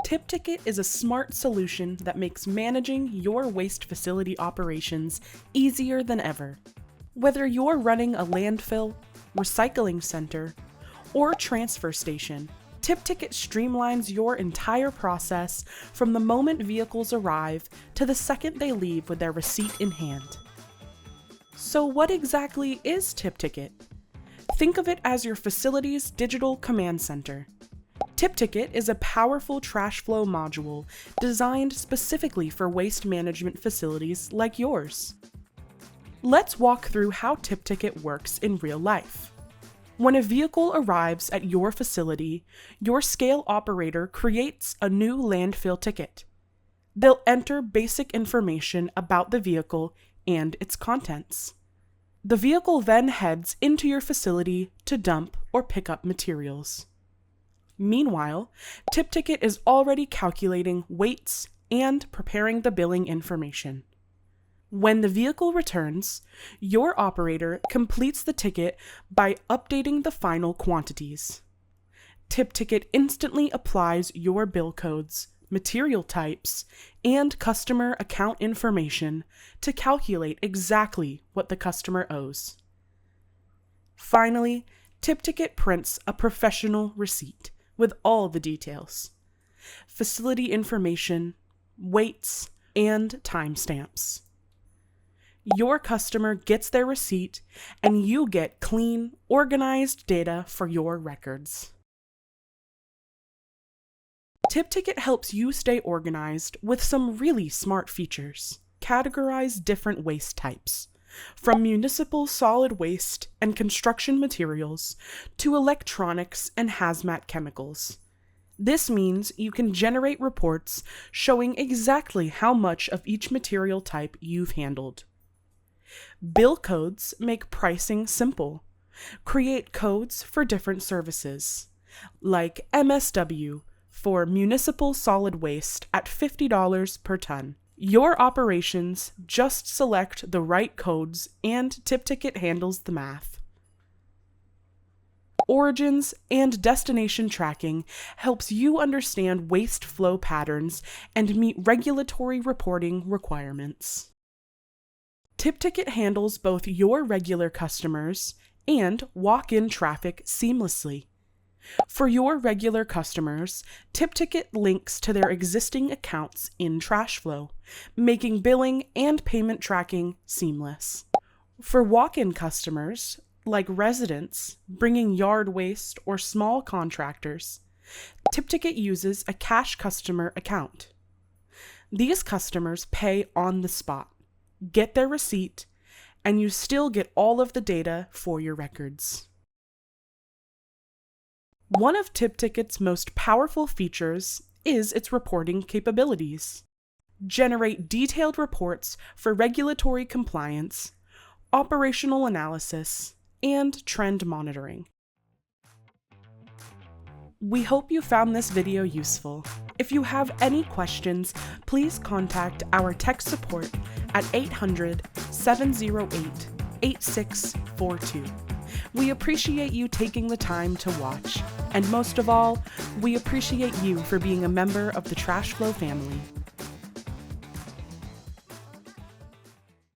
TipTicket is a smart solution that makes managing your waste facility operations easier than ever. Whether you're running a landfill, recycling center, or transfer station, TipTicket streamlines your entire process from the moment vehicles arrive to the second they leave with their receipt in hand. So what exactly is TipTicket? Think of it as your facility's digital command center. TipTicket is a powerful trash flow module designed specifically for waste management facilities like yours. Let's walk through how TipTicket works in real life. When a vehicle arrives at your facility, your scale operator creates a new landfill ticket. They'll enter basic information about the vehicle and its contents. The vehicle then heads into your facility to dump or pick up materials. Meanwhile, TipTicket is already calculating weights and preparing the billing information. When the vehicle returns, your operator completes the ticket by updating the final quantities. TipTicket instantly applies your bill codes, material types, and customer account information to calculate exactly what the customer owes. Finally, TipTicket prints a professional receipt with all the details: facility information, weights, and timestamps. Your customer gets their receipt, and you get clean, organized data for your records. TipTicket helps you stay organized with some really smart features. Categorize different waste types, from municipal solid waste and construction materials to electronics and hazmat chemicals. This means you can generate reports showing exactly how much of each material type you've handled. Bill codes make pricing simple. Create codes for different services, like MSW for municipal solid waste at $50 per ton. Your operations just select the right codes and TipTicket handles the math. Origins and destination tracking helps you understand waste flow patterns and meet regulatory reporting requirements. TipTicket handles both your regular customers and walk-in traffic seamlessly. For your regular customers, TipTicket links to their existing accounts in TrashFlow, making billing and payment tracking seamless. For walk-in customers, like residents, bringing yard waste, or small contractors, TipTicket uses a cash customer account. These customers pay on the spot, get their receipt, and you still get all of the data for your records. One of TipTicket's most powerful features is its reporting capabilities. Generate detailed reports for regulatory compliance, operational analysis, and trend monitoring. We hope you found this video useful. If you have any questions, please contact our tech support at 800-708-8642. We appreciate you taking the time to watch, and most of all, we appreciate you for being a member of the TrashFlow family.